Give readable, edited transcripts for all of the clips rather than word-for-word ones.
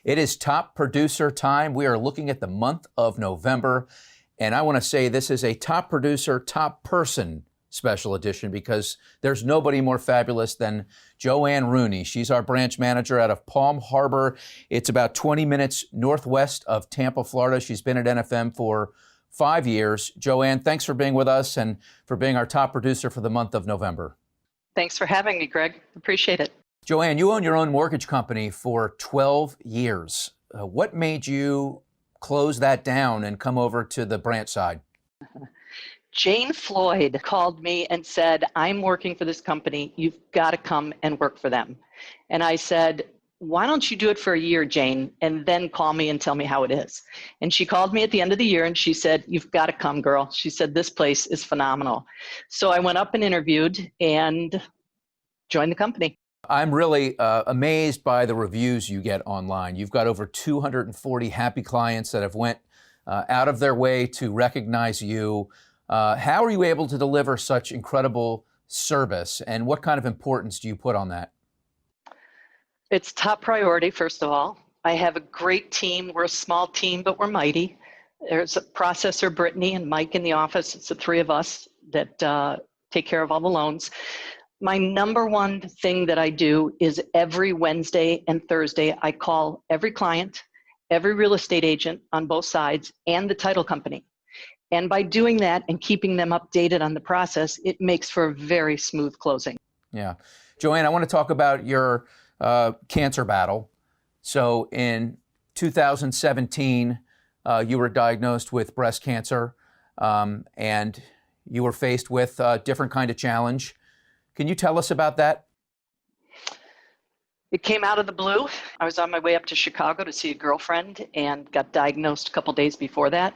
It is top producer time. We are looking at the month of November. And I want to say this is a top producer, top person special edition because there's nobody more fabulous than JoAnn Rooney. She's our branch manager out of Palm Harbor. It's about 20 minutes northwest of Tampa, Florida. She's been at NFM for 5 years. JoAnn, thanks for being with us and for being our top producer for the month of November. Thanks for having me, Greg. Appreciate it. JoAnn, you own your own mortgage company for 12 years. What made you close that down and come over to the branch side? Jane Floyd called me and said, I'm working for this company. You've got to come and work for them. And I said, why don't you do it for a year, Jane, and then call me and tell me how it is? And she called me at the end of the year and she said, you've got to come, girl. She said, this place is phenomenal. So I went up and interviewed and joined the company. I'm really amazed by the reviews you get online. You've got over 240 happy clients that have went out of their way to recognize you. How are you able to deliver such incredible service, and what kind of importance do you put on that? It's top priority, first of all. I have a great team. We're a small team, but we're mighty. There's a processor, Brittany, and Mike in the office. It's the three of us that take care of all the loans. My number one thing that I do is every Wednesday and Thursday, I call every client, every real estate agent on both sides, and the title company. And by doing that and keeping them updated on the process, it makes for a very smooth closing. Yeah. JoAnn, I want to talk about your cancer battle. So in 2017, you were diagnosed with breast cancer, and you were faced with a different kind of challenge. Can you tell us about that? It came out of the blue. I was on my way up to Chicago to see a girlfriend and got diagnosed a couple days before that.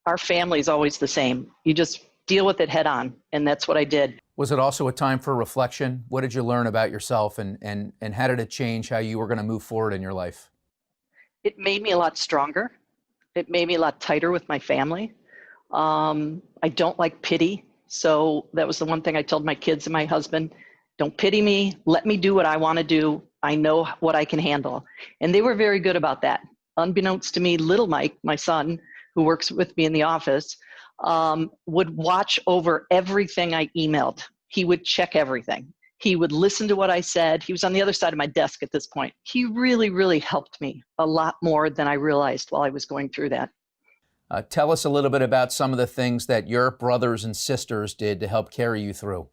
Our family is always the same. You just deal with it head on, and that's what I did. Was it also a time for reflection? What did you learn about yourself, and how did it change how you were going to move forward in your life? It made me a lot stronger. It made me a lot tighter with my family. I don't like pity. So that was the one thing I told my kids and my husband, don't pity me, let me do what I want to do. I know what I can handle. And they were very good about that. Unbeknownst to me, little Mike, my son, who works with me in the office, would watch over everything I emailed. He would check everything. He would listen to what I said. He was on the other side of my desk at this point. He really, really helped me a lot more than I realized while I was going through that. Tell us a little bit about some of the things that your brothers and sisters did to help carry you through.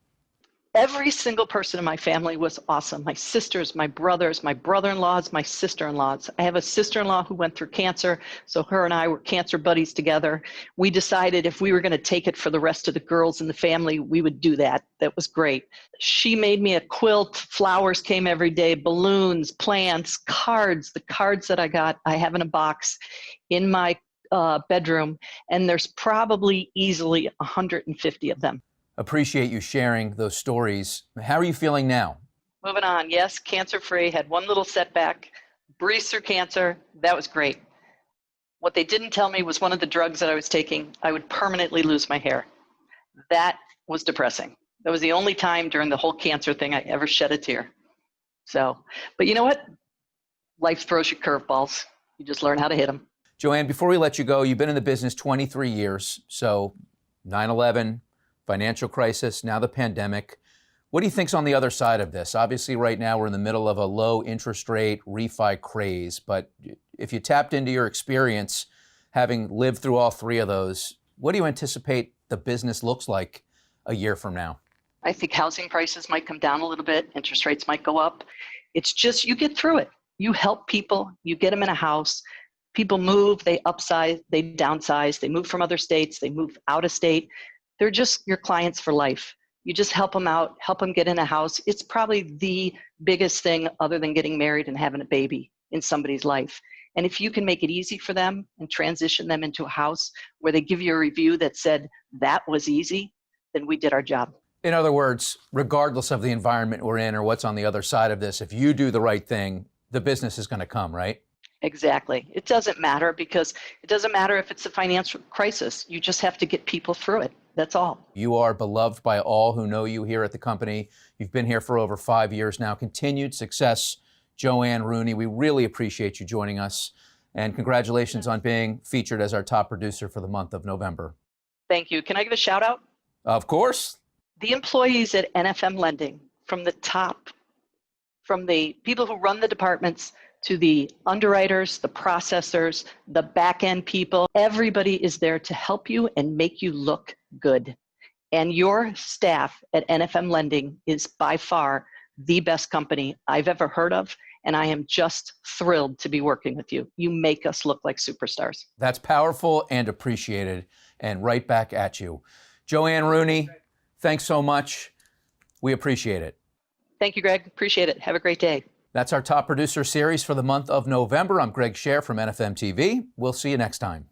Every single person in my family was awesome. My sisters, my brothers, my brother-in-laws, my sister-in-laws. I have a sister-in-law who went through cancer, so her and I were cancer buddies together. We decided if we were going to take it for the rest of the girls in the family, we would do that. That was great. She made me a quilt. Flowers came every day, balloons, plants, cards. The cards that I got, I have in a box in my bedroom, and there's probably easily 150 of them. Appreciate you sharing those stories. How are you feeling now? Moving on. Yes, cancer-free. Had one little setback. Breezed through cancer. That was great. What they didn't tell me was one of the drugs that I was taking, I would permanently lose my hair. That was depressing. That was the only time during the whole cancer thing I ever shed a tear. So, but you know what? Life throws you curveballs. You just learn how to hit them. JoAnn, before we let you go, you've been in the business 23 years. So 9/11, financial crisis, now the pandemic. What do you think's on the other side of this? Obviously, right now we're in the middle of a low interest rate refi craze. But if you tapped into your experience, having lived through all three of those, what do you anticipate the business looks like a year from now? I think housing prices might come down a little bit. Interest rates might go up. It's just, you get through it. You help people. You get them in a house. People move, they upsize, they downsize, they move from other states, they move out of state. They're just your clients for life. You just help them out, help them get in a house. It's probably the biggest thing other than getting married and having a baby in somebody's life. And if you can make it easy for them and transition them into a house where they give you a review that said that was easy, then we did our job. In other words, regardless of the environment we're in or what's on the other side of this, if you do the right thing, the business is going to come, right? Exactly. It doesn't matter because it doesn't matter if it's a financial crisis. You just have to get people through it. That's all. You are beloved by all who know you here at the company. You've been here for over 5 years now. Continued success JoAnn Rooney. We really appreciate you joining us. And congratulations on being featured as our top producer for the month of November. Thank you. Can I give a shout out? Of course. The employees at NFM Lending, from the top, from the people who run the departments to the underwriters, the processors, the back end people, everybody is there to help you and make you look good. And your staff at NFM Lending is by far the best company I've ever heard of. And I am just thrilled to be working with you. You make us look like superstars. That's powerful and appreciated. And right back at you. JoAnn Rooney, thanks so much. We appreciate it. Thank you, Greg. Appreciate it. Have a great day. That's our top producer series for the month of November. I'm Greg Scher from NFM TV. We'll see you next time.